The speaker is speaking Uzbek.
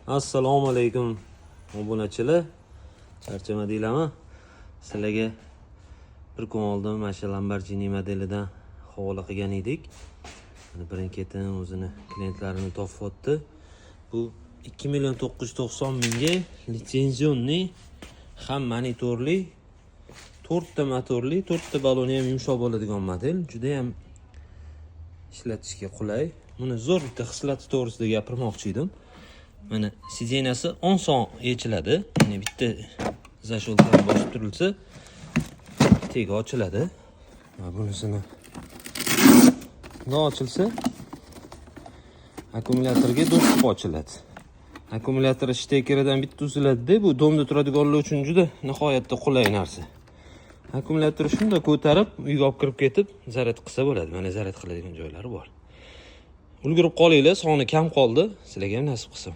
Assalomu alaykum obunachilar. Charchamadinglarmi? Sizlarga bir kun oldin mana shu Lamborghini modelidan havola qilgan edik. Birin-ketin o'zini klientlarini topyapti. Bu 2.990.000 ga litsenzionni ham monitorli 4 ta motorli, 4 ta baloni ham yumshoq bo'ladigan model. Juda ham ishlatishga qulay. Buni zo'r bitta xislati to'g'risida gapirmoqchi edim. Mana sidenasi 10 son yechiladi. Ya'ni bitta zasholkani bosib turilsa, tegi ochiladi. Va bunisini ochilsa, akkumulyatorga do'qib ochiladi. Akkumulyator shtekeridan bitta uziladi. Bu domda turadiganlar uchun juda nihoyatda qulay narsa. Akkumulyator shunda ko'tarib, uyga olib kirib ketib, zaryad qilsa bo'ladi. Mana zaryad qiladigan joylari bor. Ulgurib qolinglar, soni kam qoldi. Sizlarga ham nasib qilsin.